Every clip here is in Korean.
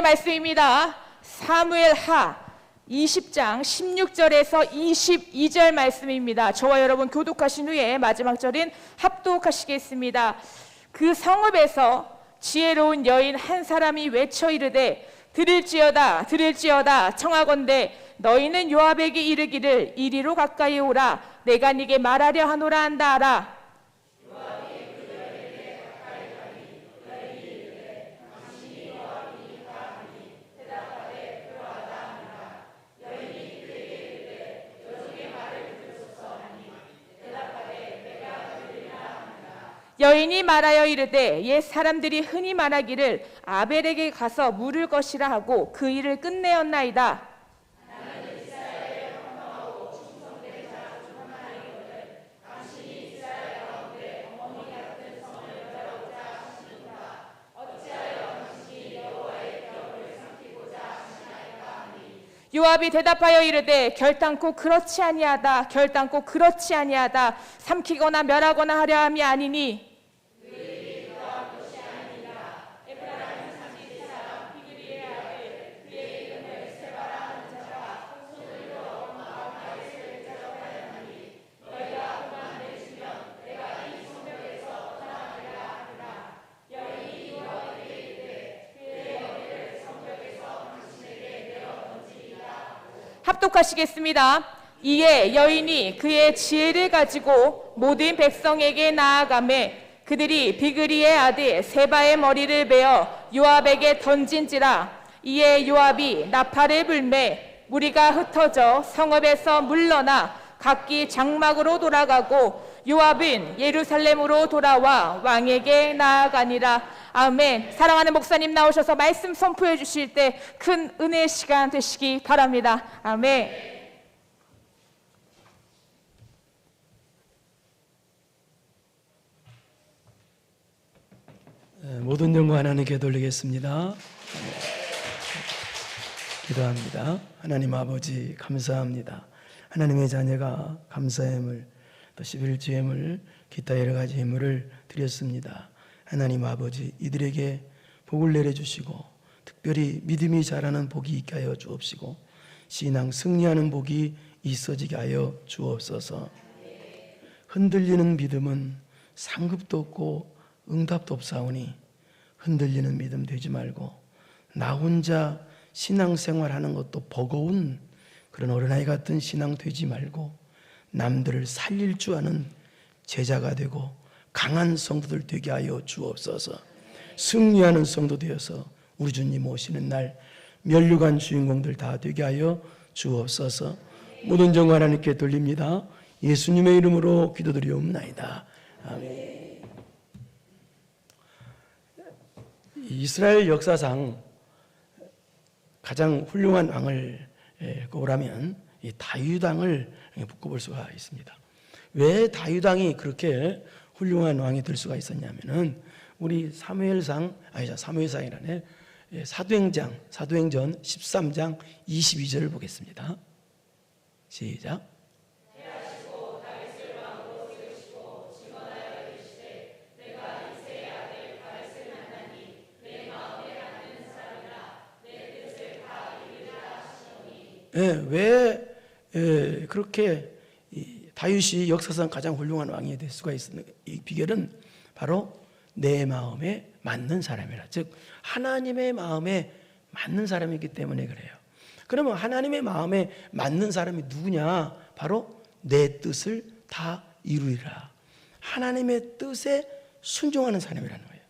하나님의 말씀입니다. 사무엘하 20장 16절에서 22절 말씀입니다. 저와 여러분 교독하신 후에 마지막 절인 합독하시겠습니다. 그 성읍에서 지혜로운 여인 한 사람이 외쳐 이르되 들을지어다 들을지어다 청하건대 너희는 요압에게 이르기를 이리로 가까이 오라 내가 네게 말하려 하노라 한다 하라. 여인이 말하여 이르되 옛 사람들이 흔히 말하기를 아벨에게 가서 물을 것이라 하고 그 일을 끝내었나이다. 요압이 대답하여 이르되 결단코 그렇지 아니하다 결단코 그렇지 아니하다 삼키거나 멸하거나 하려 함이 아니니 합독하시겠습니다. 이에 여인이 그의 지혜를 가지고 모든 백성에게 나아가매 그들이 비그리의 아들 세바의 머리를 베어 요압에게 던진지라. 이에 요압이 나팔을 불매 무리가 흩어져 성읍에서 물러나 각기 장막으로 돌아가고 요압은 예루살렘으로 돌아와 왕에게 나아가니라. 아멘. 사랑하는 목사님 나오셔서 말씀 선포해 주실 때 큰 은혜의 시간 되시기 바랍니다. 아멘. 모든 영광 하나님께 돌리겠습니다. 기도합니다. 하나님 아버지 감사합니다. 하나님의 자녀가 감사함을 또 11주임을 기타 여러 가지 예물을 드렸습니다. 하나님 아버지 이들에게 복을 내려주시고 특별히 믿음이 자라는 복이 있게 하여 주옵시고 신앙 승리하는 복이 있어지게 하여 주옵소서. 흔들리는 믿음은 상급도 없고 응답도 없사오니 흔들리는 믿음 되지 말고 나 혼자 신앙생활하는 것도 버거운 그런 어린아이 같은 신앙 되지 말고 남들을 살릴 줄 아는 제자가 되고 강한 성도들 되게 하여 주옵소서. 승리하는 성도 되어서 우리 주님 오시는 날 면류관 주인공들 다 되게 하여 주옵소서. 모든 정과 하나님께 돌립니다. 예수님의 이름으로 기도드리옵나이다. 아멘. 이스라엘 역사상 가장 훌륭한 왕을 꼽으라면 이 다윗 왕을 꼽을 수가 있습니다. 왜 다윗 왕이 그렇게 훌륭한 왕이 될 수가 있었냐면은 우리 사무엘상이라네 사도행전 13장 22절을 보겠습니다. 시작. 왜 그렇게 다윗이 역사상 가장 훌륭한 왕이 될 수가 있는 이 비결은 바로 내 마음에 맞는 사람이라, 즉 하나님의 마음에 맞는 사람이기 때문에 그래요. 그러면 하나님의 마음에 맞는 사람이 누구냐? 바로 내 뜻을 다 이루리라. 하나님의 뜻에 순종하는 사람이라는 거예요.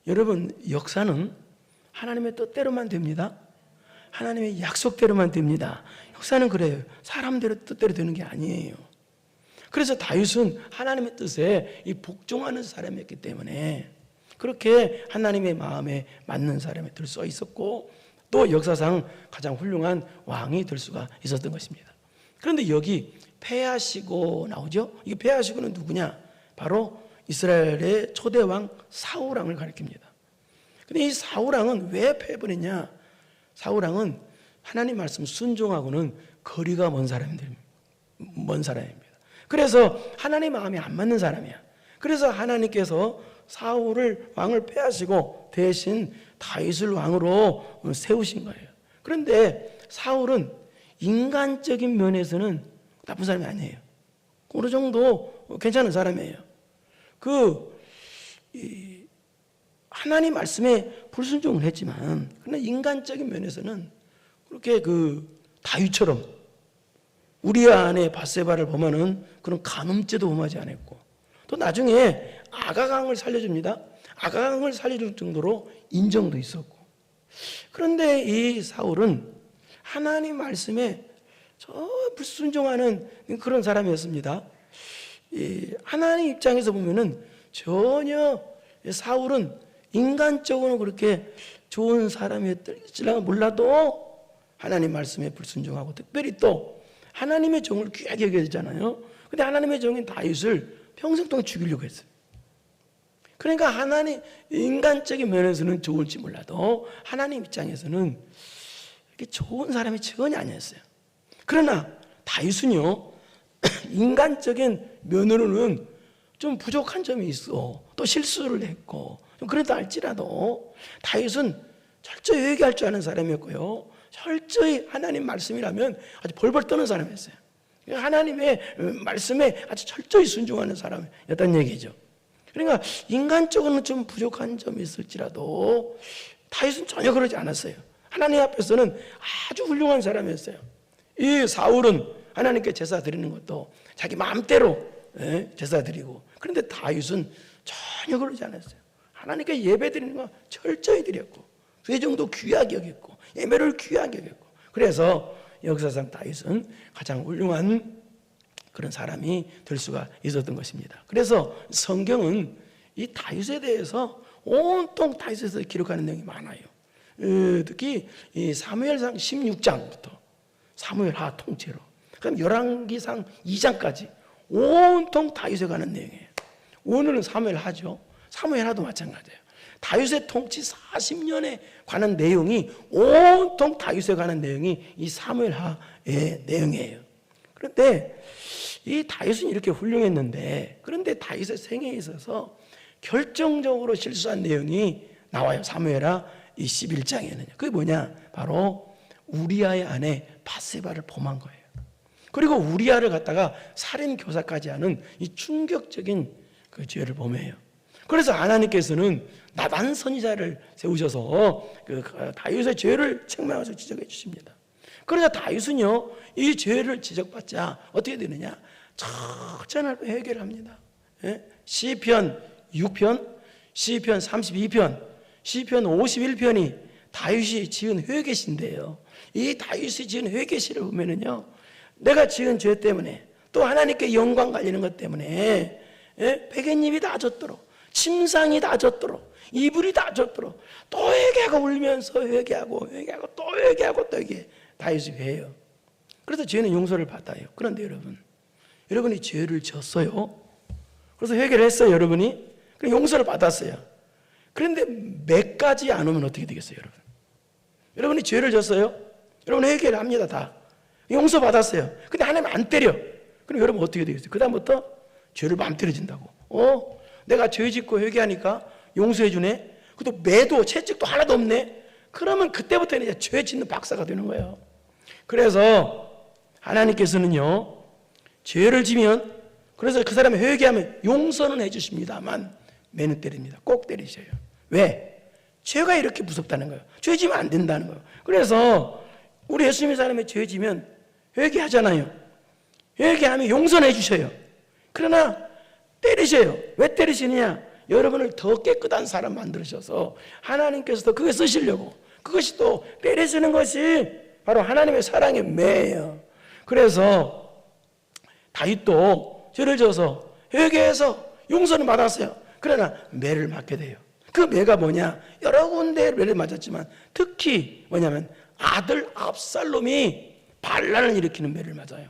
여러분, 역사는 하나님의 뜻대로만 됩니다. 하나님의 약속대로만 됩니다. 역사는 그래요. 사람대로 뜻대로 되는 게 아니에요. 그래서 다윗은 하나님의 뜻에 복종하는 사람이었기 때문에 그렇게 하나님의 마음에 맞는 사람이 될 수 있었고 또 역사상 가장 훌륭한 왕이 될 수가 있었던 것입니다. 그런데 여기 패하시고 나오죠? 이 패하시고는 누구냐? 바로 이스라엘의 초대왕 사울왕을 가리킵니다. 근데 이 사울왕은 왜 패해버렸냐? 사울왕은 하나님 말씀 순종하고는 거리가 먼 사람입니다. 그래서 하나님 마음이 안 맞는 사람이야. 그래서 하나님께서 사울을 왕을 패하시고 대신 다윗을 왕으로 세우신 거예요. 그런데 사울은 인간적인 면에서는 나쁜 사람이 아니에요. 어느 정도 괜찮은 사람이에요. 하나님 말씀에 불순종을 했지만, 그러나 인간적인 면에서는 그렇게 다윗처럼 우리아 안에 밧세바를 범하는 그런 간음죄도 범하지 않았고, 또 나중에 아가강을 살려줍니다. 아가강을 살려줄 정도로 인정도 있었고. 그런데 이 사울은 하나님 말씀에 저 불순종하는 그런 사람이었습니다. 하나님 입장에서 보면은 전혀 사울은 인간적으로 그렇게 좋은 사람이었을지 몰라도 하나님 말씀에 불순종하고, 특별히 또 하나님의 종을 귀하게 여겨야 되잖아요. 근데 하나님의 종인 다윗을 평생 동안 죽이려고 했어요. 그러니까 하나님 인간적인 면에서는 좋을지 몰라도 하나님 입장에서는 이렇게 좋은 사람이 전혀 아니었어요. 그러나 다윗은요, 인간적인 면으로는 좀 부족한 점이 있어. 또 실수를 했고, 좀 그래도 할지라도 다윗은 철저히 회개할 줄 아는 사람이었고요, 철저히 하나님 말씀이라면 아주 벌벌 떠는 사람이었어요. 하나님의 말씀에 아주 철저히 순종하는 사람이었다는 얘기죠. 그러니까 인간적으로는 좀 부족한 점이 있을지라도 다윗은 전혀 그러지 않았어요. 하나님 앞에서는 아주 훌륭한 사람이었어요. 이 사울은 하나님께 제사 드리는 것도 자기 마음대로 제사 드리고, 그런데 다윗은 전혀 그러지 않았어요. 하나님께 예배 드리는 거 철저히 드렸고, 회정도 귀하게 여겼고, 예배를 귀하게 여겼고, 그래서 역사상 다윗은 가장 훌륭한 그런 사람이 될 수가 있었던 것입니다. 그래서 성경은 이 다윗에 대해서 온통 다윗에서 기록하는 내용이 많아요. 특히 이 사무엘상 16장부터 사무엘하 통째로, 그럼 열왕기상 2장까지 온통 다윗에 관한 내용이에요. 오늘은 사무엘하죠. 사무엘하도 마찬가지예요. 다윗의 통치 40년에 관한 내용이 온통 다윗에 관한 내용이 이 사무엘하의 내용이에요. 그런데 이 다윗은 이렇게 훌륭했는데, 그런데 다윗의 생애에 있어서 결정적으로 실수한 내용이 나와요. 사무엘하 이 11장에는요. 그게 뭐냐? 바로 우리아의 아내 밧세바를 범한 거예요. 그리고 우리아를 갖다가 살인 교사까지 하는 이 충격적인 그 죄를 범해요. 그래서 하나님께서는 나단 선지자를 세우셔서 다윗의 죄를 책망하셔서 지적해 주십니다. 그러자 다윗은요, 이 죄를 지적받자 어떻게 되느냐? 적잖을 회개를 합니다. 시편 6편, 시편 32편, 시편 51편이 다윗이 지은 회개시인데요, 이 다윗이 지은 회개시를 보면은요, 내가 지은 죄 때문에, 또 하나님께 영광 갈리는 것 때문에 베갯잎이 다 젖도록, 침상이 다 젖도록, 이불이 다 젖도록 또 회개하고 울면서 회개하고 회개하고 또 회개하고 또 회개, 다윗이 회해요. 그래서 죄는 용서를 받아요. 그런데 여러분이 죄를 졌어요. 그래서 회개를 했어요. 여러분이 용서를 받았어요. 그런데 몇 가지 안 오면 어떻게 되겠어요? 여러분이 죄를 졌어요. 여러분 회개를 합니다. 다 용서 받았어요. 근데 하나님 안 때려. 그럼 여러분 어떻게 되겠어요? 그 다음부터 죄를 마음대로 진다고. 내가 죄 짓고 회개하니까 용서해 주네. 그것도 매도 채찍도 하나도 없네. 그러면 그때부터는 이제 죄 짓는 박사가 되는 거예요. 그래서 하나님께서는요, 죄를 지면, 그래서 그 사람이 회개하면 용서는 해주십니다만 매는 때립니다. 꼭 때리셔요. 왜? 죄가 이렇게 무섭다는 거예요. 죄 지면 안 된다는 거예요. 그래서 우리 예수님의 사람이 죄 지면 회개하잖아요. 회개하면 용서는 해주셔요. 그러나 때리셔요. 왜 때리시느냐? 여러분을 더 깨끗한 사람 만들으셔서 하나님께서도 그걸 쓰시려고. 그것이 또 때리시는 것이 바로 하나님의 사랑의 매예요. 그래서 다윗도 죄를 져서 회개해서 용서는 받았어요. 그러나 매를 맞게 돼요. 그 매가 뭐냐? 여러 군데 매를 맞았지만 특히 뭐냐면 아들 압살롬이 반란을 일으키는 매를 맞아요.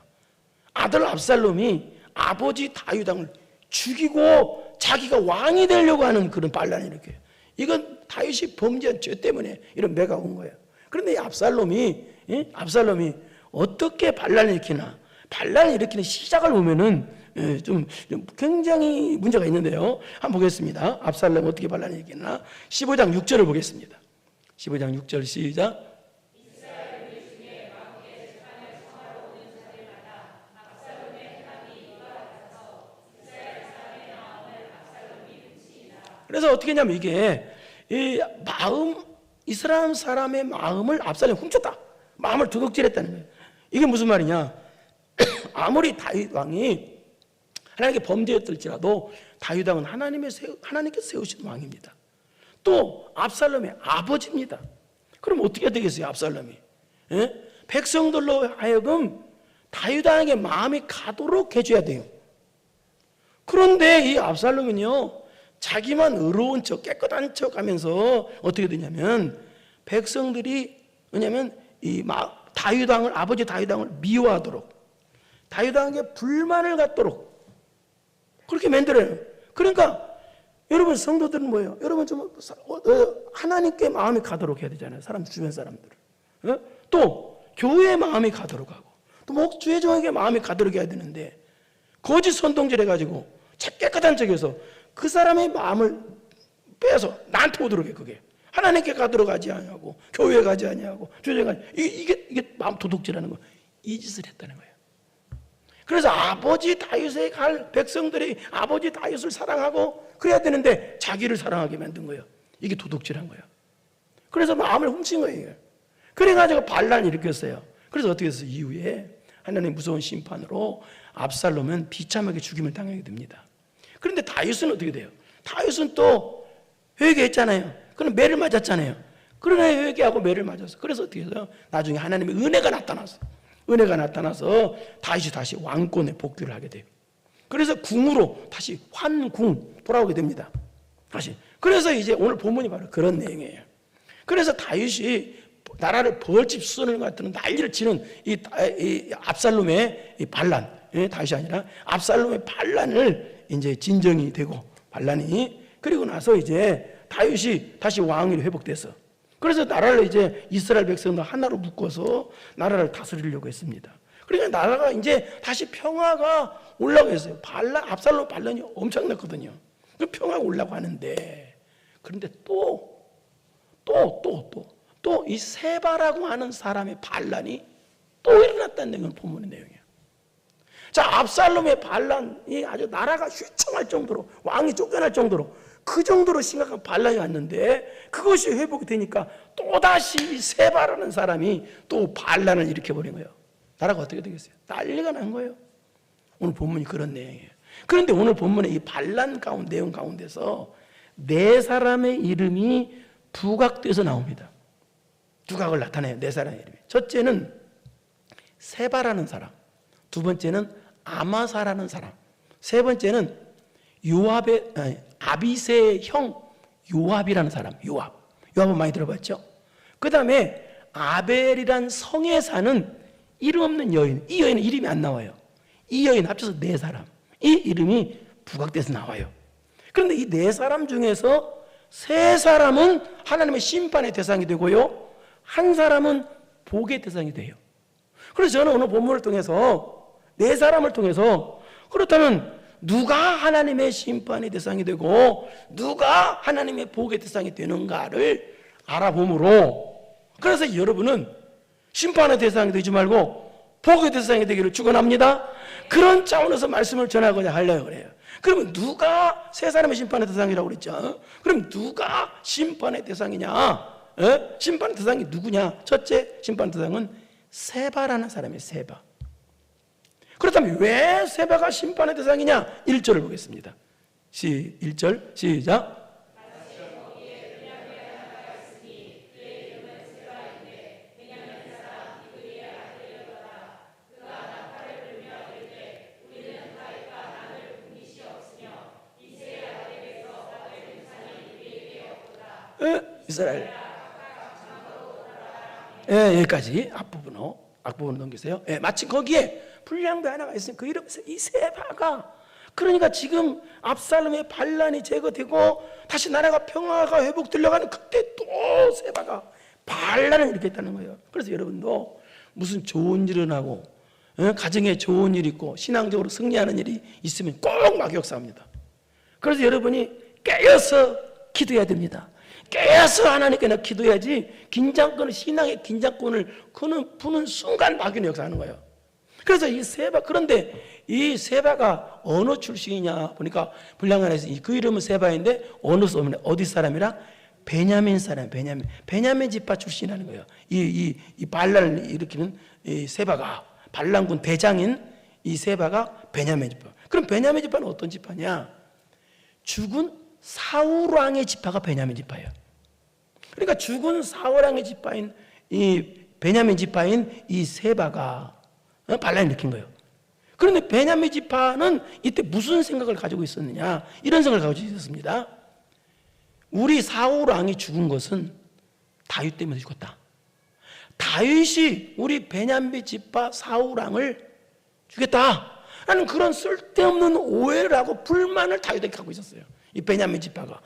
아들 압살롬이 아버지 다윗 왕을 죽이고 자기가 왕이 되려고 하는 그런 반란을 일으켜요. 이건 다윗이 범죄한 죄 때문에 이런 매가 온 거예요. 그런데 이 압살롬이 어떻게 반란을 일으키나? 반란을 일으키는 시작을 보면은 좀 굉장히 문제가 있는데요. 한번 보겠습니다. 압살롬 어떻게 반란을 일으키나? 15장 6절을 보겠습니다. 15장 6절 시작. 그래서 어떻게 했냐면 이게 이 마음, 이스라엘 사람의 마음을 압살롬이 훔쳤다. 마음을 도둑질했다는 거예요. 이게 무슨 말이냐? 아무리 다윗 왕이 하나님께 범죄였을지라도 다윗 왕은 하나님께서 세우신 왕입니다. 또 압살롬의 아버지입니다. 그럼 어떻게 되겠어요, 압살롬이? 예? 백성들로 하여금 다윗 왕에게 마음이 가도록 해줘야 돼요. 그런데 이 압살롬은요, 자기만 의로운 척, 깨끗한 척 하면서 어떻게 되냐면, 백성들이, 왜냐면 다윗 왕을, 아버지 다윗 왕을 미워하도록, 다윗 왕에게 불만을 갖도록 그렇게 만들어요. 그러니까 여러분 성도들은 뭐예요? 여러분 좀 하나님께 마음이 가도록 해야 되잖아요. 주변 사람들을. 또 교회의 마음이 가도록 하고, 또 목주의종에게 마음이 가도록 해야 되는데, 거짓 선동질 해가지고 깨끗한 척해서 그 사람의 마음을 빼서 나한테 오도록 해. 그게 하나님께 가도록 하지 아니하고, 교회에 가지 아니하고, 주의종에 가지, 이게 마음 도둑질하는 거, 이 짓을 했다는 거예요. 그래서 아버지 다윗에 갈 백성들이 아버지 다윗을 사랑하고 그래야 되는데 자기를 사랑하게 만든 거예요. 이게 도둑질한 거예요. 그래서 마음을 훔친 거예요. 그래가지고 반란을 일으켰어요. 그래서 어떻게 했어요? 이후에 하나님의 무서운 심판으로 압살롬은 비참하게 죽임을 당하게 됩니다. 그런데 다윗은 어떻게 돼요? 다윗은 또 회개했잖아요. 그럼 매를 맞았잖아요. 그러나 회개하고 매를 맞았어. 그래서 어떻게 해서 나중에 하나님의 은혜가 나타났어. 은혜가 나타나서 다윗이 다시 왕권에 복귀를 하게 돼요. 그래서 궁으로 다시 환궁 돌아오게 됩니다. 다시. 그래서 이제 오늘 본문이 바로 그런 내용이에요. 그래서 다윗이 나라를 벌집 수선을 같은 난리를 치는 이 압살롬의 이 반란, 다윗이 아니라 압살롬의 반란을 이제 진정이 되고, 반란이, 그리고 나서 이제 다윗이 다시 왕위로 회복돼서, 그래서 나라를 이제 이스라엘 백성들 하나로 묶어서 나라를 다스리려고 했습니다. 그러니까 나라가 이제 다시 평화가 올라고 했어요. 압살롬 반란이 엄청났거든요. 그 평화가 올라고 하는데, 그런데 또 이 세바라고 하는 사람의 반란이 또 일어났다는 건 본문의 내용이에요. 자, 압살롬의 반란이 아주 나라가 휘청할 정도로, 왕이 쫓겨날 정도로, 그 정도로 심각한 반란이 왔는데, 그것이 회복이 되니까 또다시 이 세바라는 사람이 또 반란을 일으켜버린 거예요. 나라가 어떻게 되겠어요? 난리가 난 거예요. 오늘 본문이 그런 내용이에요. 그런데 오늘 본문의 이 반란 내용 가운데서 네 사람의 이름이 부각돼서 나옵니다. 두각을 나타내요. 네 사람의 이름이. 첫째는 세바라는 사람, 두 번째는 아마사라는 사람, 세 번째는 아비새의 형 요압이라는 사람. 요압은 많이 들어봤죠? 그 다음에 아벨이란 성에 사는 이름 없는 여인. 이 여인은 이름이 안 나와요. 이 여인 합쳐서 네 사람, 이 이름이 부각돼서 나와요. 그런데 이 네 사람 중에서 세 사람은 하나님의 심판의 대상이 되고요, 한 사람은 복의 대상이 돼요. 그래서 저는 오늘 본문을 통해서 네 사람을 통해서, 그렇다면 누가 하나님의 심판의 대상이 되고 누가 하나님의 복의 대상이 되는가를 알아보므로, 그래서 여러분은 심판의 대상이 되지 말고 복의 대상이 되기를 축원합니다. 그런 차원에서 말씀을 전하고자 하려고 그래요. 그러면 누가 세 사람의 심판의 대상이라고 그랬죠? 그럼 누가 심판의 대상이냐? 심판의 대상이 누구냐? 첫째 심판의 대상은 세바라는 사람이에요. 세바. 그렇다면 왜 세바가 심판의 대상이냐? 1절을 보겠습니다. 1절 시작. 이스라엘. 여기까지 앞부분 넘기세요. 마침 거기에 불량배 하나가 있으니 그 이름에서 이 세바가, 그러니까 지금 압살롬의 반란이 제거되고 다시 나라가 평화가 회복되려고 하는 그때 또 세바가 반란을 일으켰다는 거예요. 그래서 여러분도 무슨 좋은 일을 하고 가정에 좋은 일이 있고 신앙적으로 승리하는 일이 있으면 꼭 막역사합니다. 그래서 여러분이 깨어서 기도해야 됩니다. 깨서 하나님께 나 기도해야지 긴장권을, 신앙의 긴장권을 그는 푸는 순간 마귀는 역사하는 거예요. 그래서 이 세바, 그런데 이 세바가 어느 출신이냐 보니까 분량간에서 그 이름은 세바인데 어느 어디 사람이라? 베냐민 사람, 베냐민 지파 출신이라는 거예요. 이 반란을 일으키는 이 세바가, 반란군 대장인 이 세바가 베냐민 지파. 그럼 베냐민 지파는 어떤 지파냐? 죽은 사울 왕의 지파가 베냐민 지파예요. 그러니까 죽은 사울 왕의 지파인 이 베냐민 지파인 이 세바가 반란을 일으킨 거예요. 그런데 베냐민 지파는 이때 무슨 생각을 가지고 있었느냐? 이런 생각을 가지고 있었습니다. 우리 사울 왕이 죽은 것은 다윗 때문에 죽었다. 다윗이 우리 베냐민 지파 사울 왕을 죽였다 라는 그런 쓸데없는 오해를 하고 불만을 다윗에게 갖고 있었어요. 이 베냐민 지파가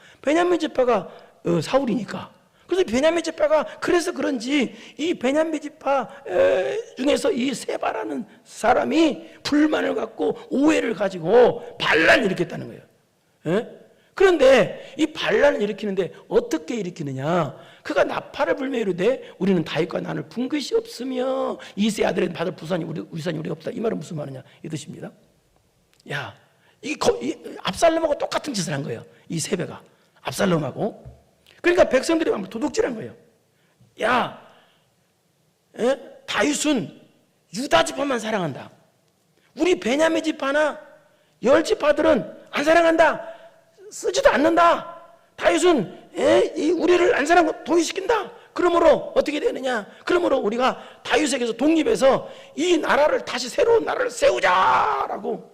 사울이니까. 그래서 베냐민 지파가 그래서 그런지 이 베냐민 지파 중에서 이 세바라는 사람이 불만을 갖고 오해를 가지고 반란을 일으켰다는 거예요. 예? 그런데 이 반란을 일으키는데 어떻게 일으키느냐? 그가 나팔을 불며 이르되 우리는 다윗과 나눌 분깃이 없으며 이세 아들에게 받을 부산이 우산이 우리가 없다. 이 말은 무슨 말이냐? 이 뜻입니다. 야, 이 압살롬하고 똑같은 짓을 한 거예요. 이 세베가 압살롬하고. 그러니까 백성들이 한번 도둑질한 거예요. 야, 다윗은 유다 지파만 사랑한다. 우리 베냐민 지파나 열 지파들은 안 사랑한다. 쓰지도 않는다. 다윗은 우리를 안 사랑하고 동의시킨다. 그러므로 어떻게 되느냐? 그러므로 우리가 다윗에게서 독립해서 이 나라를 다시 새로운 나라를 세우자라고.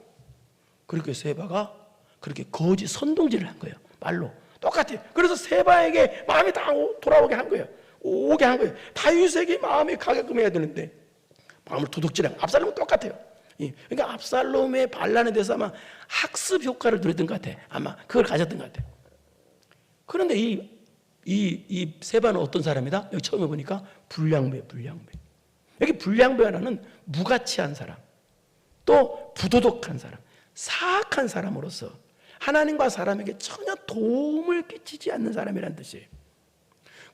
그렇게 세바가 그렇게 거짓 선동질을 한 거예요. 말로. 똑같아요. 그래서 세바에게 마음이 다 돌아오게 한 거예요. 오게 한 거예요. 다윗에게 마음이 가게끔 해야 되는데 마음을 도둑질한 거예요. 압살롬은 똑같아요. 그러니까 압살롬의 반란에 대해서 아마 학습 효과를 누렸던 것 같아. 아마 그걸 가졌던 것 같아. 그런데 이 세바는 어떤 사람이다? 여기 처음에 보니까 불량배. 여기 불량배라는 무가치한 사람, 또 부도덕한 사람, 사악한 사람으로서 하나님과 사람에게 전혀 도움을 끼치지 않는 사람이라는 뜻이에요.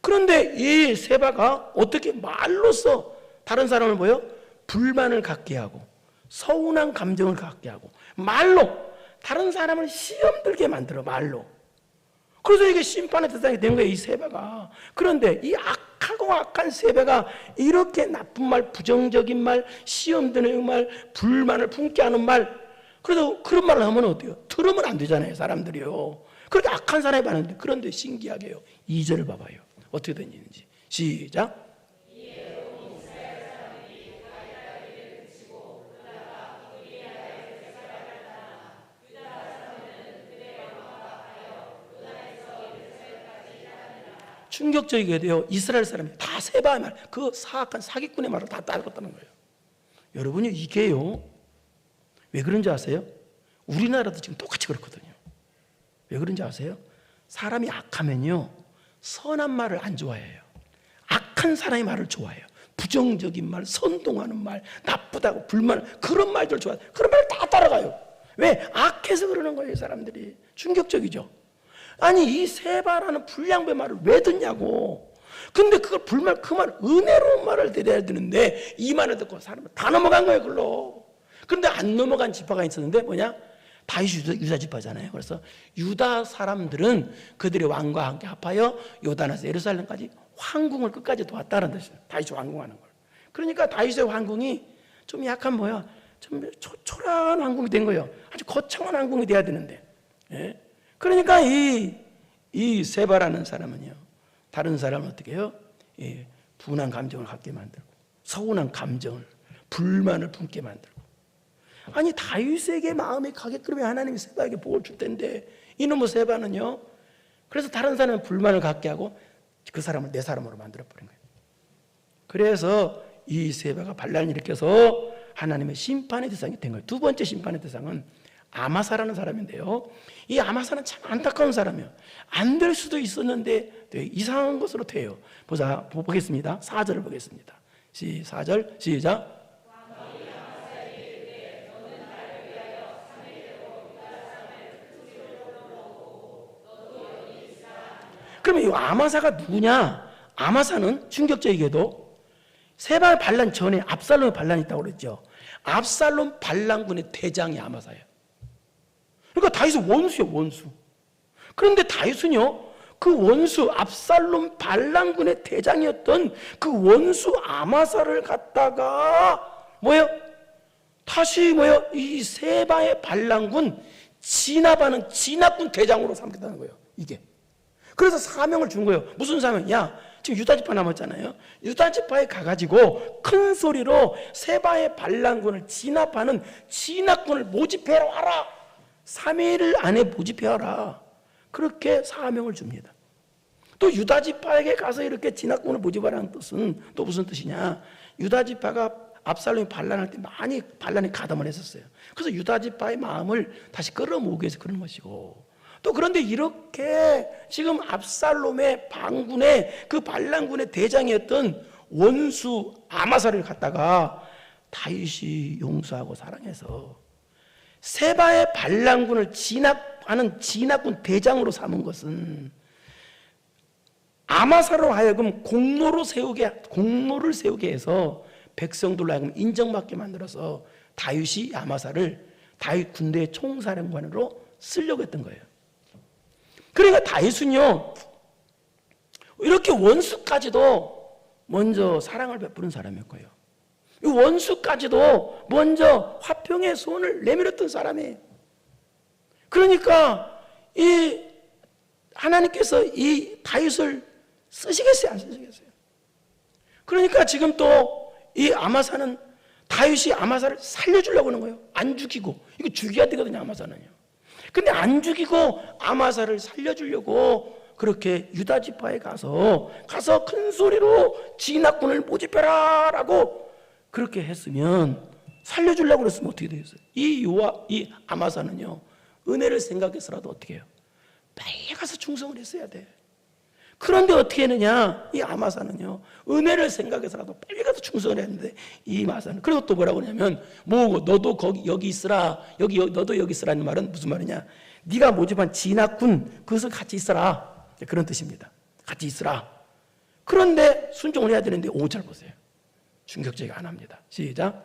그런데 이 세바가 어떻게 말로써 다른 사람을 보여? 불만을 갖게 하고 서운한 감정을 갖게 하고 말로 다른 사람을 시험 들게 만들어. 말로. 그래서 이게 심판의 대상이 된 거예요, 이 세바가. 그런데 이 악하고 악한 세바가 이렇게 나쁜 말, 부정적인 말, 시험 드는 말, 불만을 품게 하는 말, 그래도 그런 말을 하면 어때요? 들으면 안 되잖아요, 사람들이요. 그렇게 악한 사람이 많은데. 그런데 신기하게요, 2절을 봐봐요. 어떻게 된 일인지. 시작. 충격적이게 돼요. 이스라엘 사람이 다 세바의 말, 그 사악한 사기꾼의 말을 다 따랐다는 거예요. 여러분이 이게요, 왜 그런지 아세요? 우리나라도 지금 똑같이 그렇거든요. 왜 그런지 아세요? 사람이 악하면요, 선한 말을 안 좋아해요. 악한 사람의 말을 좋아해요. 부정적인 말, 선동하는 말, 나쁘다고 불만, 그런 말들 좋아해요. 그런 말 다 따라가요. 왜? 악해서 그러는 거예요, 사람들이. 충격적이죠. 아니, 이 세바라는 불량배 말을 왜 듣냐고. 근데 그걸 불말, 그 말, 은혜로운 말을 드려야 되는데 이 말을 듣고 사람은 다 넘어간 거예요, 그걸로. 그런데 안 넘어간 지파가 있었는데 뭐냐? 다윗 유다 지파잖아요. 그래서 유다 사람들은 그들의 왕과 함께 합하여 요단에서 예루살렘까지 황궁을 끝까지 도왔다는 뜻이에요. 다윗이 황궁하는 걸. 그러니까 다윗의 황궁이 좀 약간 뭐야? 좀 초라한 황궁이 된 거예요. 아주 거창한 황궁이 돼야 되는데. 예? 그러니까 이 세바라는 사람은요, 다른 사람은 어떻게 해요? 예, 분한 감정을 갖게 만들고 서운한 감정을, 불만을 품게 만들고. 아니, 다윗에게 마음이 가게끔 하나님이 세바에게 복을 줄 텐데 이놈의 세바는요, 그래서 다른 사람은 불만을 갖게 하고 그 사람을 내 사람으로 만들어버린 거예요. 그래서 이 세바가 반란을 일으켜서 하나님의 심판의 대상이 된 거예요. 두 번째 심판의 대상은 아마사라는 사람인데요, 이 아마사는 참 안타까운 사람이에요. 안 될 수도 있었는데 되게 이상한 것으로 돼요. 보겠습니다. 4절을 보겠습니다. 4절 시작. 그러면 그러면 이 아마사가 누구냐? 아마사는 충격적이게도 세바의 반란 전에 압살롬의 반란이 있다고 그랬죠. 압살롬 반란군의 대장이 아마사예요. 그러니까 다윗은 원수예요, 원수. 그런데 다윗은요, 그 원수 압살롬 반란군의 대장이었던 그 원수 아마사를 갖다가 뭐예요? 다시 뭐예요? 이 세바의 반란군 진압하는 진압군 대장으로 삼겠다는 거예요. 이게. 그래서 사명을 준 거예요. 무슨 사명? 야, 지금 유다지파 남았잖아요. 유다지파에 가가지고 큰 소리로 세바의 반란군을 진압하는 진압군을 모집해 와라. 3일 안에 모집해 와라. 그렇게 사명을 줍니다. 또 유다지파에게 가서 이렇게 진압군을 모집하라는 뜻은 또 무슨 뜻이냐? 유다지파가 압살롬이 반란할 때 많이 반란에 가담을 했었어요. 그래서 유다지파의 마음을 다시 끌어모으기 위해서 그런 것이고, 또 그런데 이렇게 지금 압살롬의 반군의 그 반란군의 대장이었던 원수 아마사를 갖다가 다윗이 용서하고 사랑해서 세바의 반란군을 진압하는 진압군 대장으로 삼은 것은 아마사로 하여금 공로를 세우게 해서 백성들로 하여금 인정받게 만들어서 다윗이 아마사를 다윗 군대의 총사령관으로 쓰려고 했던 거예요. 그러니까 다윗은요, 이렇게 원수까지도 먼저 사랑을 베푸는 사람이었고요, 이 원수까지도 먼저 화평의 손을 내밀었던 사람이에요. 그러니까 이 하나님께서 이 다윗을 쓰시겠어요, 안 쓰시겠어요? 그러니까 지금 또 이 아마사는 다윗이 아마사를 살려주려고 하는 거예요. 안 죽이고. 이거 죽여야 되거든요, 아마사는요. 근데 안 죽이고 아마사를 살려주려고 그렇게 유다 지파에 가서 큰 소리로 진압군을 모집해라 라고 그렇게 했으면, 살려주려고 그랬으면 어떻게 되겠어요? 이 아마사는요, 은혜를 생각해서라도 어떻게 해요? 빨리 가서 충성을 했어야 돼. 그런데 어떻게 했느냐? 이 아마사는요, 은혜를 생각해서라도 빨리 가서 충성을 했는데, 이 아마사는, 그리고 또 뭐라고 하냐면, 너도 여기 있으라, 너도 여기 있으라는 말은 무슨 말이냐? 네가 모집한 진압군, 그것을 같이 있어라. 그런 뜻입니다. 같이 있으라. 그런데 순종을 해야 되는데 5절 보세요. 충격적이게 안 합니다. 시작.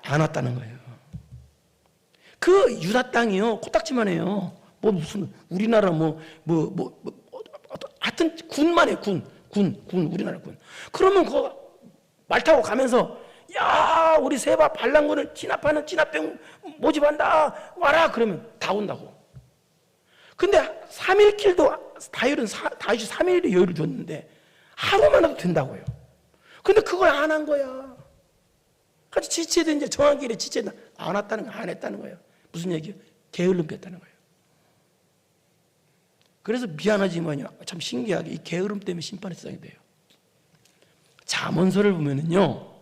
안 왔다는 거예요. 그 유다 땅이요, 코딱지만 해요. 뭐 무슨 우리나라 하여튼 군만 해, 군 우리나라 군. 그러면 그 말 타고 가면서, 야, 우리 세바 반란군을 진압하는 진압병 모집한다, 와라. 그러면 다 온다고. 근데 3일 길도 다윗이 3일의 여유를 줬는데 하루만 해도 된다고요. 근데 그걸 안 한 거야. 같이 지체된, 이제 정한 길에 지체된, 안 왔다는 거, 안 했다는 거예요. 무슨 얘기예요? 게을름 폈다는 거예요. 그래서 미안하지만요, 참 신기하게 이 게으름 때문에 심판의 세상이 돼요. 잠언서를 보면은요,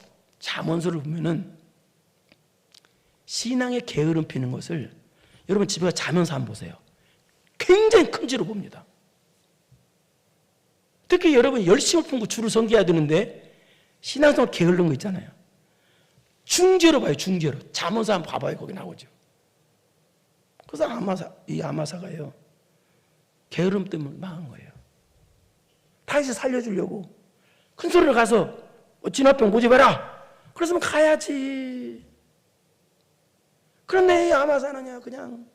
신앙의 게으름 피는 것을 여러분 집에 가서 자면서 한번 보세요. 굉장히 큰 죄로 봅니다. 특히 여러분 열심을 품고 주를 섬겨야 되는데 신앙생활 게으른 거 있잖아요. 중죄로 봐요, 중죄로. 잠언서 한번 봐봐요, 거기 나오죠. 그래서 이 아마사가요, 게으름 때문에 망한 거예요. 다윗을 살려주려고 큰 소리로 가서 진압병 모집해라. 그랬으면 가야지. 그런데 이 아마사는요, 그냥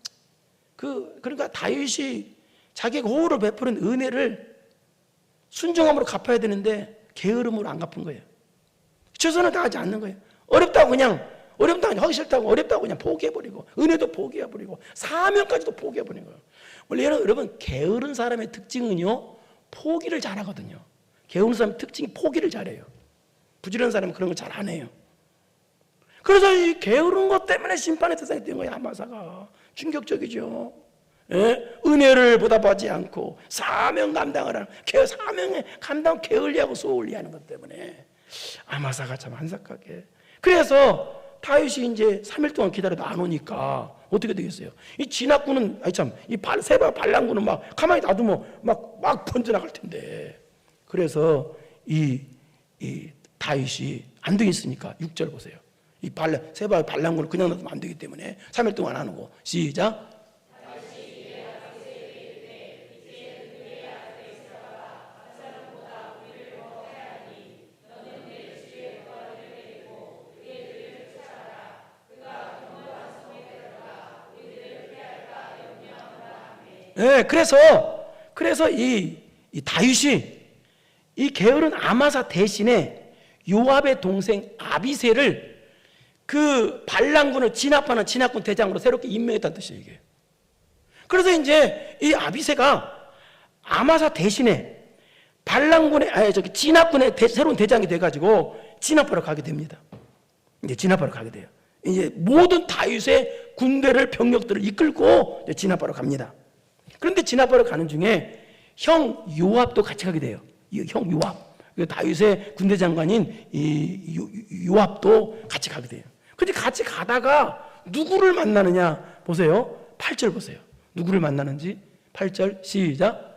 그러니까 다윗이 자기가 호를 베푸는 은혜를 순종함으로 갚아야 되는데 게으름으로 안 갚은 거예요. 최선을 다하지 않는 거예요. 어렵다고 하기 싫다고, 어렵다고 그냥 포기해버리고, 은혜도 포기해버리고, 사명까지도 포기해버린 거예요. 원래 여러분, 게으른 사람의 특징은요, 포기를 잘하거든요. 게으른 사람의 특징이 포기를 잘해요. 부지런한 사람은 그런 걸 잘 안 해요. 그래서 이 게으른 것 때문에 심판의 대상이 된 거예요, 아마사가. 충격적이죠. 예? 은혜를 보답하지 않고 사명 감당을 하는, 사명에 감당 게을리하고 소홀히하는 것 때문에 아마사가 참 안타깝게. 그래서 다윗이 이제 3일 동안 기다려도 안 오니까 어떻게 되겠어요? 이 진압군은, 이 세바 반란군은 막 가만히 놔두면 막 번져나갈 텐데. 그래서 이 다윗이 안 되겠으니까 6절 보세요. 이 세바의 반란군을 그냥 놔두면 안 되기 때문에 3일 동안 안 하고. 시작. 네, 그래서 이 다윗이 이 게으른 아마사 대신에 요압의 동생 아비새를 그 반란군을 진압하는 진압군 대장으로 새롭게 임명했다는 뜻이에요, 이게. 그래서 이제 이 아비새가 아마사 대신에 진압군의 새로운 대장이 돼가지고 진압하러 가게 됩니다. 이제 진압하러 가게 돼요. 이제 모든 다윗의 군대를 병력들을 이끌고 진압하러 갑니다. 그런데 진압하러 가는 중에 형 요압도 같이 가게 돼요. 형 요압, 다윗의 군대 장관인 요압도 같이 가게 돼요. 근데 같이 가다가 누구를 만나느냐 보세요. 8절 보세요. 누구를 만나는지. 8절 시작.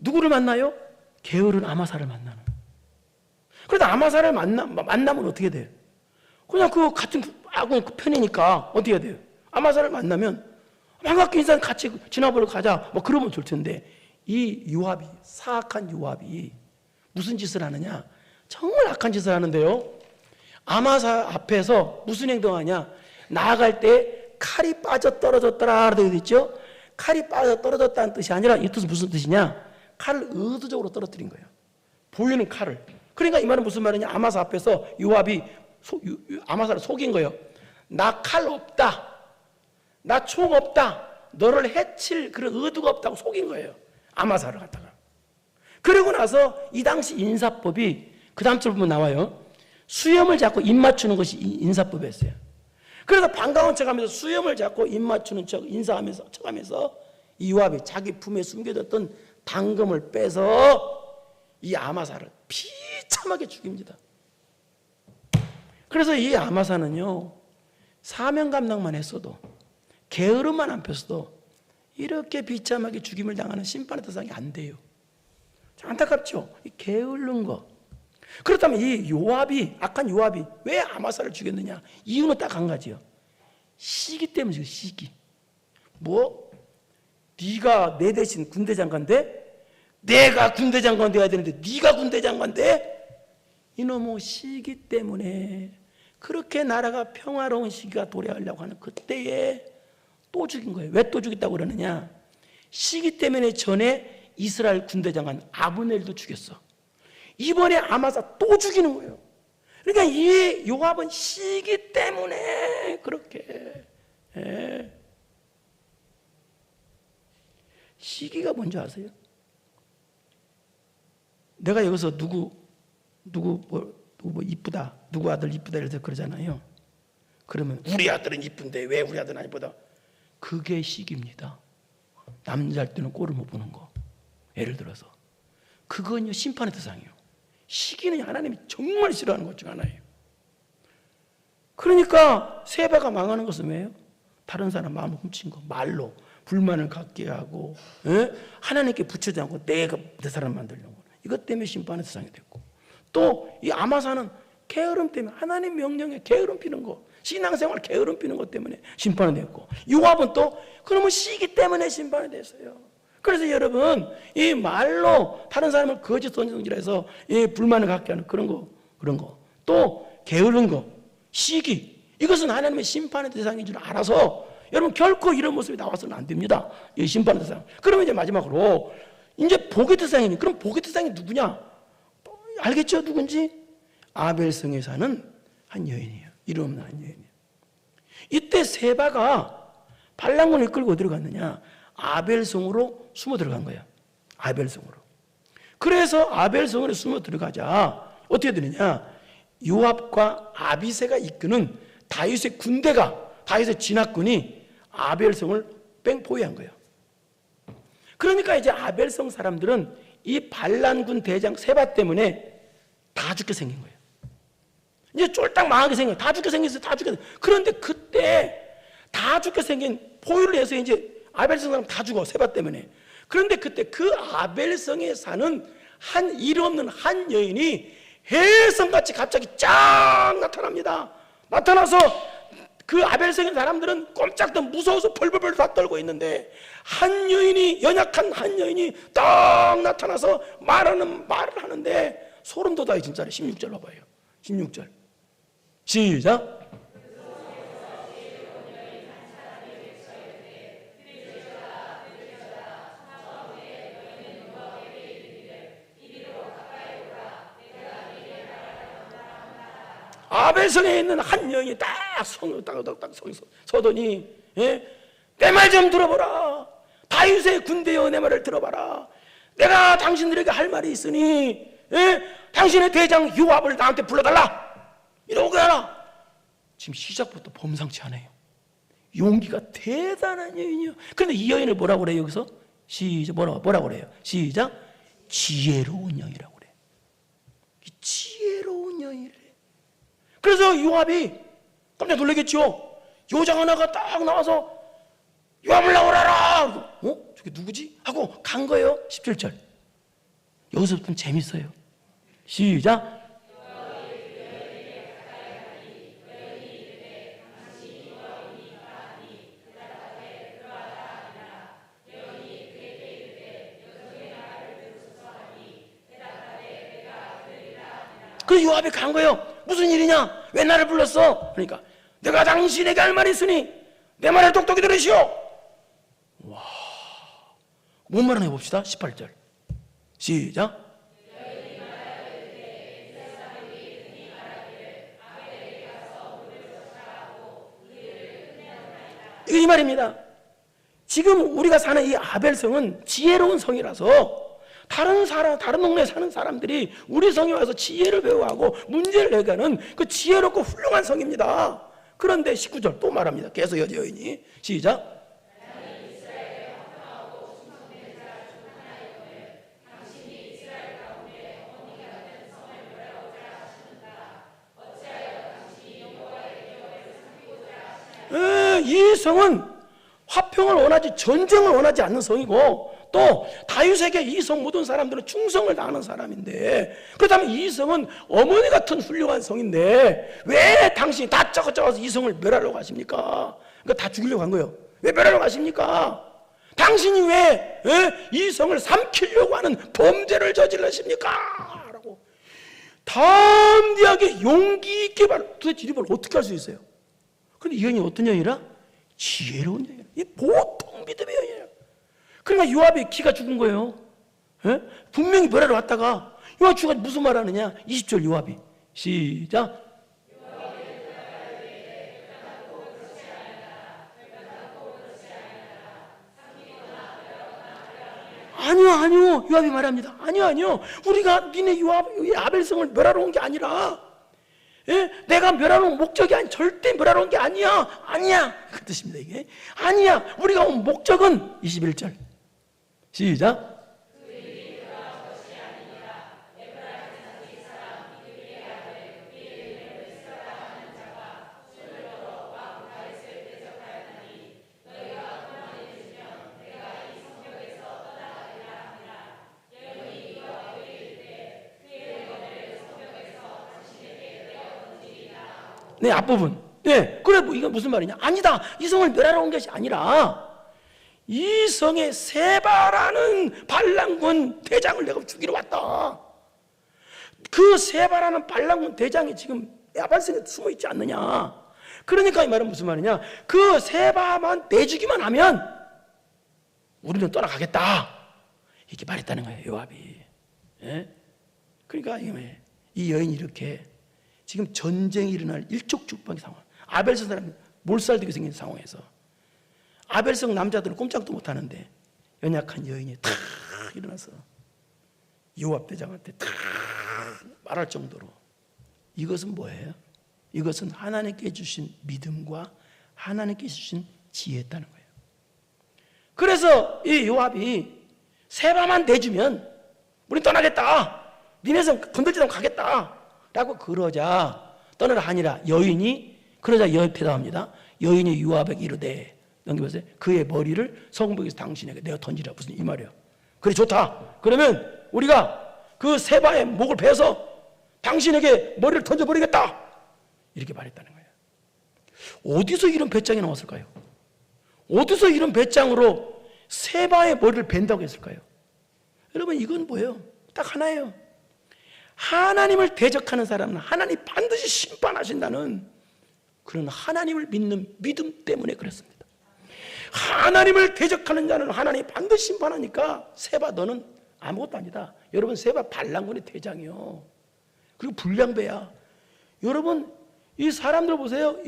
누구를 만나요? 게으른 아마사를 만나는. 그래서 아마사를 만나면 어떻게 돼요? 그냥 그 같은 아군 그 편이니까 어떻게 해야 돼요? 아마사를 만나면 반갑게 인사 같이 진압하러 가자 뭐 그러면 좋을 텐데 이 요압이 사악한 요압이 무슨 짓을 하느냐? 정말 악한 짓을 하는데요. 아마사 앞에서 무슨 행동하냐? 나아갈 때 칼이 빠져 떨어졌더라 되어 있죠? 칼이 빠져 떨어졌다는 뜻이 아니라 이 뜻은 무슨 뜻이냐? 칼을 의도적으로 떨어뜨린 거예요. 보이는 칼을. 그러니까 이 말은 무슨 말이냐? 아마사 앞에서 요압이 아마사를 속인 거예요. 나 칼 없다. 나 총 없다. 너를 해칠 그런 의도가 없다고 속인 거예요. 아마사를 갖다가. 그러고 나서 이 당시 인사법이 그 다음 절 보면 나와요. 수염을 잡고 입 맞추는 것이 인사법이었어요. 그래서 반가운 척하면서 수염을 잡고 입 맞추는 척 인사하면서 척하면서 이 요압이 자기 품에 숨겨졌던 당금을 빼서 이 아마사를 비참하게 죽입니다. 그래서 이 아마사는요, 사명 감당만 했어도 게으름만 안 폈어도 이렇게 비참하게 죽임을 당하는 심판의 대상이 안 돼요. 안타깝죠? 이 게으른 거. 그렇다면 이 요압이, 악한 요압이 왜 아마사를 죽였느냐? 이유는 딱 한 가지요. 시기 때문이죠, 시기. 뭐? 네가 내 대신 군대 장관 돼? 내가 군대 장관 돼야 되는데 네가 군대 장관 돼? 이놈의 시기 때문에 그렇게 나라가 평화로운 시기가 도래하려고 하는 그때에 또 죽인 거예요. 왜 또 죽였다고 그러느냐? 시기 때문에 전에 이스라엘 군대 장관 아브넬도 죽였어. 이번에 아마사 또 죽이는 거예요. 그러니까 이 요압은 시기 때문에 그렇게 시기가 뭔지 아세요? 내가 여기서 누구 이쁘다, 누구 아들 이쁘다 이래서 그러잖아요. 그러면 우리 아들은 이쁜데 왜 우리 아들은 안 이쁘다? 그게 시기입니다. 남자일 때는 꼴을 못 보는 거. 예를 들어서 그건요 심판의 대상이에요. 시기는 하나님이 정말 싫어하는 것 중 하나예요. 그러니까 세바가 망하는 것은 왜요? 다른 사람 마음을 훔친 거, 말로 불만을 갖게 하고 하나님께 붙이지 않고 내가 내 사람 만들려고 이것 때문에 심판의 대상이 됐고, 또 이 아마사는 게으름 때문에 하나님 명령에 게으름 피는 거, 신앙생활 게으름 피는 것 때문에 심판이 됐고, 요압은 또 그러면 시기 때문에 심판이 됐어요. 그래서 여러분 이 말로 다른 사람을 거짓 선지성질해서 이 불만을 갖게 하는 그런 거, 또 게으른 거, 시기, 이것은 하나님의 심판의 대상인 줄 알아서 여러분 결코 이런 모습이 나와서는 안 됩니다. 이 심판의 대상. 그러면 이제 마지막으로 이제 복의 대상이니, 그럼 복의 대상이 누구냐? 알겠죠? 누군지? 아벨성에 사는 한 여인이에요. 이름 없는 한 여인이에요. 이때 세바가 반란군을 이끌고 어디로 갔느냐? 아벨성으로 숨어 들어간 거예요. 아벨성으로. 그래서 아벨성으로 숨어 들어가자 어떻게 되느냐? 요압과 아비새가 이끄는 다윗의 군대가, 다윗의 진압군이 아벨성을 포위한 거예요. 그러니까 이제 아벨성 사람들은 이 반란군 대장 세바 때문에 다 죽게 생긴 거예요. 이제 쫄딱 망하게 생겨. 다 죽게 생겼어요. 다 죽게. 그런데 그때 다 죽게 생긴 포유를 해서 이제 아벨성 사람 다 죽어. 세바 때문에. 그런데 그때 그 아벨성에 사는 한 일 없는 한 여인이 해성같이 갑자기 쫙 나타납니다. 나타나서 그 아벨성의 사람들은 꼼짝도 무서워서 벌벌벌 다 떨고 있는데 한 여인이, 연약한 한 여인이 딱 나타나서 말을 하는데 소름 돋아요. 진짜로. 16절 봐봐요. 16절 시작. 아벨성에 있는 한 여인이 딱 손을 딱 서더니, 내 말 좀 들어보라. 다윗의 군대여, 내 말을 들어봐라. 내가 당신들에게 할 말이 있으니, 당신의 대장 요압을 나한테 불러달라. 이러고 하라. 지금 시작부터 범상치 않아요. 용기가 대단한 여인이요. 그런데 이 여인을 뭐라고 그래요? 여기서 시작. 뭐라고 그래요? 시작. 지혜로운 여인이라고 그래요. 지혜로운 여인이래. 그래서 요압이 깜짝 놀라겠죠. 요장 하나가 딱 나와서 요압을 나오라라. 저게 누구지? 하고 간 거예요. 17절. 여기서부터는 재밌어요. 시작. 그 요압이 간 거예요. 무슨 일이냐? 왜 나를 불렀어? 그러니까 내가 당신에게 할 말이 있으니 내 말을 똑똑히 들으시오. 와, 뭔 말을 해봅시다. 18절 시작. 이게 이 말입니다. 지금 우리가 사는 이 아벨성은 지혜로운 성이라서 다른 동네에 사는 사람들이 우리 성에 와서 지혜를 배워하고 문제를 해결하는 그 지혜롭고 훌륭한 성입니다. 그런데 19절 또 말합니다. 계속 여인이 시작. 이 성은 화평을 원하지 전쟁을 원하지 않는 성이고, 또 다윗에게 이 성 모든 사람들은 충성을 다하는 사람인데, 그렇다면 이 성은 어머니 같은 훌륭한 성인데 왜 당신이 다 쩌고쩌고서 이 성을 멸하려고 하십니까? 그러니까 다 죽이려고 한 거예요. 왜 멸하려고 하십니까? 당신이 왜 이 성을 삼키려고 하는 범죄를 저질러십니까? 라고 담대하게 용기 있게 도대체 이걸 어떻게 할 수 있어요? 그런데 이 여인이 어떤 여인이라? 지혜로운 여인. 이 보통 믿음의 여인이에요. 그러니까 요압이 기가 죽은 거예요. 분명히 멸하러 왔다가 요압 죽어 무슨 말 하느냐? 20절 요압이 시작. 아니요. 요압이 말합니다. 아니요. 우리가 니네 요압 아벨성을 멸하러 온 게 아니라, 내가 멸하러 온 목적이 절대 멸하러 온 게 아니야. 그 뜻입니다. 이게 아니야. 우리가 온 목적은 21절 시작. 네, 앞부분. 그래, 이건 무슨 말이냐? 아니다. 이 성을 멸하러 온 것이 아니라 이 성에 세바라는 반란군 대장을 내가 죽이러 왔다. 그 세바라는 반란군 대장이 지금 아벨성에 숨어 있지 않느냐? 그러니까 이 말은 무슨 말이냐? 그 세바만 내주기만 하면 우리는 떠나가겠다. 이렇게 말했다는 거예요, 요압이. 그러니까 이 여인이 이렇게 지금 전쟁이 일어날 일촉즉발의 상황, 아벨성 사람이 몰살되게 생긴 상황에서 아벨성 남자들은 꼼짝도 못하는데 연약한 여인이 탁 일어나서 요압 대장한테 탁 말할 정도로, 이것은 뭐예요? 이것은 하나님께 주신 믿음과 하나님께 주신 지혜였다는 거예요. 그래서 이 요압이 세바만 내주면 우린 떠나겠다, 니네 성 건들지 않고 가겠다 라고 그러자 떠나라 하니라. 여인이 그러자 대답합니다. 여인이 요압에게 이르되 넘겨보세요. 그의 머리를 성벽에서 당신에게 내가 던지라. 무슨 이 말이에요. 그래 좋다. 그러면 우리가 그 세바의 목을 베서 당신에게 머리를 던져버리겠다. 이렇게 말했다는 거예요. 어디서 이런 배짱이 나왔을까요? 어디서 이런 배짱으로 세바의 머리를 벤다고 했을까요? 여러분 이건 뭐예요? 딱 하나예요. 하나님을 대적하는 사람은 하나님 반드시 심판하신다는 그런 하나님을 믿는 믿음 때문에 그랬습니다. 하나님을 대적하는 자는 하나님이 반드시 심판하니까 세바 너는 아무것도 아니다. 여러분 세바 반란군의 대장이요. 그리고 불량배야. 여러분 이 사람들 보세요.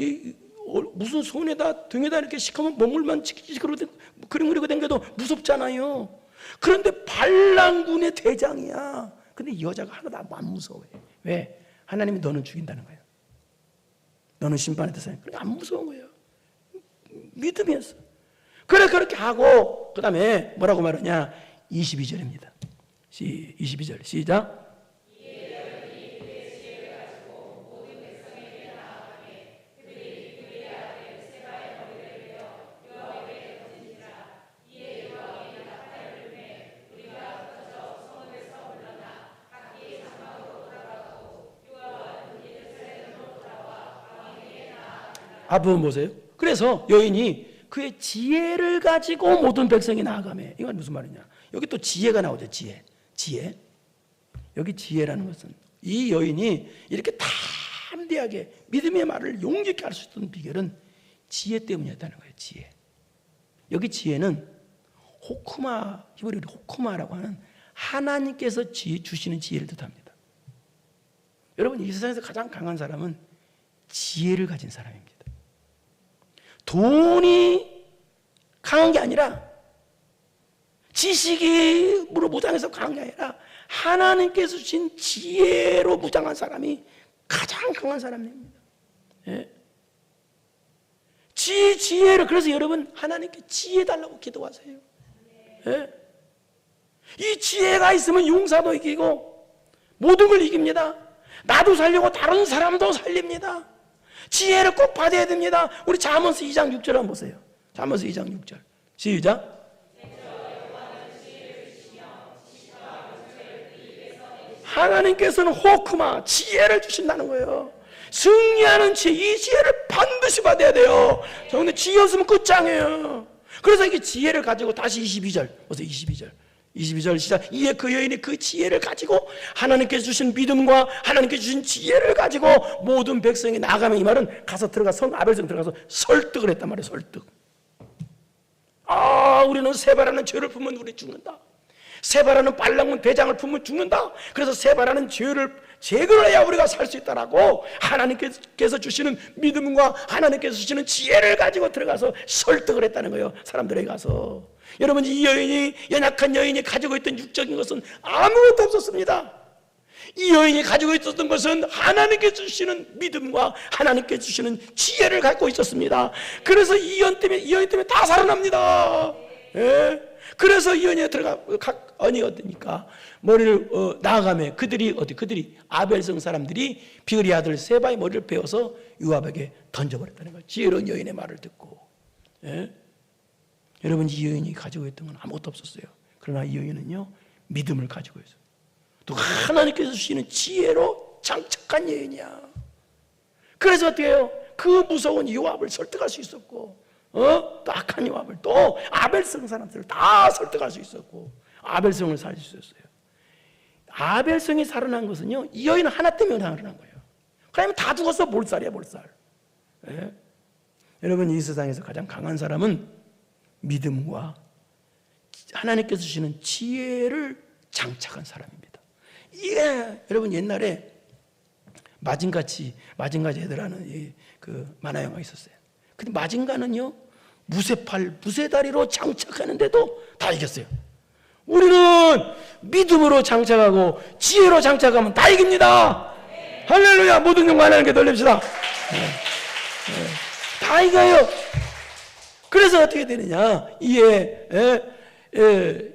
무슨 손에다 등에다 이렇게 시커먼 먹물만 그림 그리고 댕겨도 무섭잖아요. 그런데 반란군의 대장이야. 근데 이 여자가 하나도 안 무서워해. 왜? 하나님이 너는 죽인다는 거예요. 너는 심판의 대상이야. 그러니까 안 무서운 거예요. 믿음이었어. 그래 그렇게 하고 그 다음에 뭐라고 말하냐. 22절입니다 22절 시작. 앞부분 보세요. 그래서 여인이 그의 지혜를 가지고 모든 백성이 나아가매. 이건 무슨 말이냐. 여기 또 지혜가 나오죠. 지혜. 여기 지혜라는 것은 이 여인이 이렇게 담대하게 믿음의 말을 용기있게 할 수 있던 비결은 지혜 때문이었다는 거예요. 지혜. 여기 지혜는 호크마, 히브리어로 호크마라고 하는 하나님께서 주시는 지혜를 뜻합니다. 여러분 이 세상에서 가장 강한 사람은 지혜를 가진 사람입니다. 돈이 강한 게 아니라 지식으로 무장해서 강한 게 아니라 하나님께서 주신 지혜로 무장한 사람이 가장 강한 사람입니다. 예. 지혜를 그래서 여러분 하나님께 지혜 달라고 기도하세요. 예. 이 지혜가 있으면 용사도 이기고 모든 걸 이깁니다. 나도 살리고 다른 사람도 살립니다. 지혜를 꼭 받아야 됩니다. 우리 잠언서 2장 6절 한번 보세요. 잠언서 2장 6절 시작. 하나님께서는 호크마 지혜를 주신다는 거예요. 승리하는 지혜, 이 지혜를 반드시 받아야 돼요. 근데 지혜 없으면 끝장이에요. 그래서 이게 지혜를 가지고 다시 22절 보세요. 22절 시작. 이에 그 여인이 그 지혜를 가지고 하나님께서 주신 믿음과 하나님께서 주신 지혜를 가지고 모든 백성이 나가면 이 말은 가서 들어가 성 아벨성 들어가서 설득을 했단 말이에요. 설득. 우리는 세바라는 죄를 품으면 우리 죽는다. 세바라는 반란군 대장을 품으면 죽는다. 그래서 세바라는 죄를 제거를 해야 우리가 살 수 있다라고 하나님께서 주시는 믿음과 하나님께서 주시는 지혜를 가지고 들어가서 설득을 했다는 거예요. 사람들에게 가서. 여러분 이 여인이 연약한 여인이 가지고 있던 육적인 것은 아무것도 없었습니다. 이 여인이 가지고 있었던 것은 하나님께서 주시는 믿음과 하나님께서 주시는 지혜를 갖고 있었습니다. 그래서 이 여인 때문에 다 살아납니다. 예? 그래서 이 여인에 들어가 각 언이 어디니까 머리를 나아가며 그들이 아벨성 사람들이 비그리 아들 세바의 머리를 베어서 요압에게 던져버렸다는 거예요. 지혜로운 여인의 말을 듣고. 예? 여러분 이 여인이 가지고 있던 건 아무것도 없었어요. 그러나 이 여인은요 믿음을 가지고 있어요. 또 하나님께서 주시는 지혜로 장착한 여인이야. 그래서 어떻게 해요? 그 무서운 요압을 설득할 수 있었고 또 악한 요압을 또 아벨성 사람들을 다 설득할 수 있었고 아벨성을 살릴 수 있었어요. 아벨성이 살아난 것은요 이 여인은 하나 때문에 살아난 거예요. 그러면 다 죽었어. 몰살이야 몰살. 예? 여러분 이 세상에서 가장 강한 사람은 믿음과 하나님께서 주시는 지혜를 장착한 사람입니다. 이게 여러분 옛날에 마징가지 애들하는 그 만화 영화가 있었어요. 근데 마징가는요 무쇠팔 무쇠다리로 장착하는데도 다 이겼어요. 우리는 믿음으로 장착하고 지혜로 장착하면 다 이깁니다. 할렐루야. 모든 영광 하나님께 돌립시다. 다 이겨요. 그래서 어떻게 되느냐 이에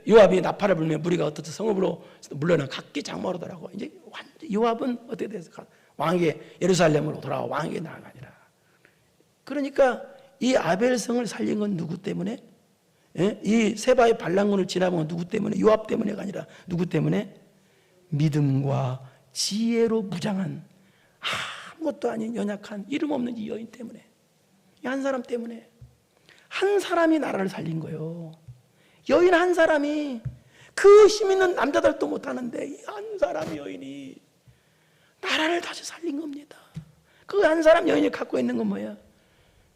요압이 나팔을 불며 무리가 어떻게 성읍으로 물러나 각기 장막으로더라고. 이제 요압은 어떻게 돼서 왕에게 예루살렘으로 돌아와 왕에게 나아가니라. 그러니까 이 아벨성을 살린 건 누구 때문에? 예? 이 세바의 반란군을 진압한 건 누구 때문에? 요압 때문에가 아니라 누구 때문에? 믿음과 지혜로 무장한 아무것도 아닌 연약한 이름 없는 이 여인 때문에, 이 한 사람 때문에. 한 사람이 나라를 살린 거예요. 여인 한 사람이, 그 힘 있는 남자들도 못하는데 이 한 사람 여인이 나라를 다시 살린 겁니다. 그 한 사람 여인이 갖고 있는 건 뭐야?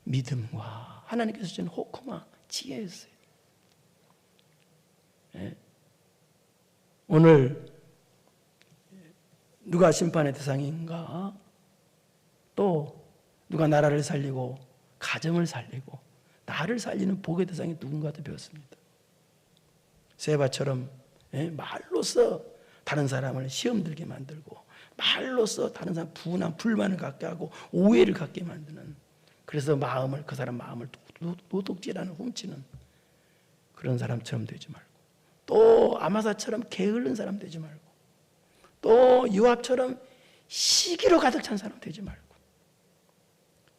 믿음과 하나님께서 주신 호크마, 지혜였어요. 예. 오늘 누가 심판의 대상인가? 또 누가 나라를 살리고 가정을 살리고 나를 살리는 복의 대상이 누군가도 배웠습니다. 세바처럼 말로써 다른 사람을 시험 들게 만들고, 말로써 다른 사람 분한 불만을 갖게 하고 오해를 갖게 만드는, 그래서 그 사람 마음을 도둑질하는, 훔치는 그런 사람처럼 되지 말고, 또 아마사처럼 게으른 사람 되지 말고, 또 요압처럼 시기로 가득 찬 사람 되지 말고,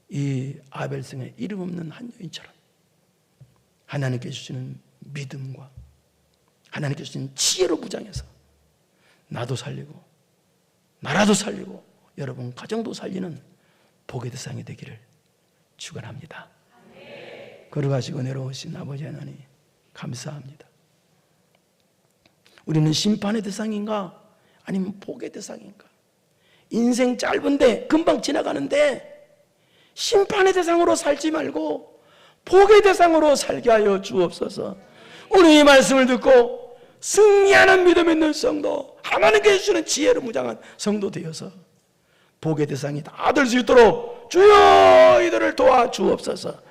이 아벨성의 이름 없는 한 여인처럼 하나님께 주시는 믿음과 하나님께 주시는 지혜로 무장해서 나도 살리고 나라도 살리고 여러분 가정도 살리는 복의 대상이 되기를 축원합니다. 걸어가시고 내려오신 아버지 하나님 감사합니다. 우리는 심판의 대상인가 아니면 복의 대상인가? 인생 짧은데 금방 지나가는데 심판의 대상으로 살지 말고 복의 대상으로 살게 하여 주옵소서. 오늘 이 말씀을 듣고 승리하는 믿음 있는 성도, 하나님께 주시는 지혜로 무장한 성도 되어서 복의 대상이 다 될 수 있도록 주여 이들을 도와 주옵소서.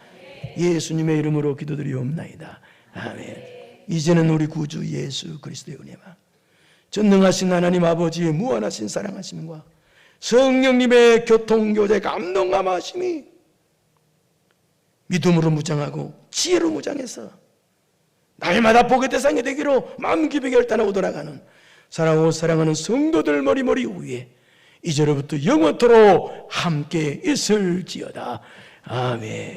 예수님의 이름으로 기도드리옵나이다. 아멘. 이제는 우리 구주 예수 그리스도의 은혜와 전능하신 하나님 아버지의 무한하신 사랑하심과 성령님의 교통교제 감동감하심이 믿음으로 무장하고 지혜로 무장해서 날마다 복의 대상이 되기로 마음 깊이 결단하고 돌아가는 사랑하고 사랑하는 성도들 머리머리 위에 이제로부터 영원토록 함께 있을지어다. 아멘.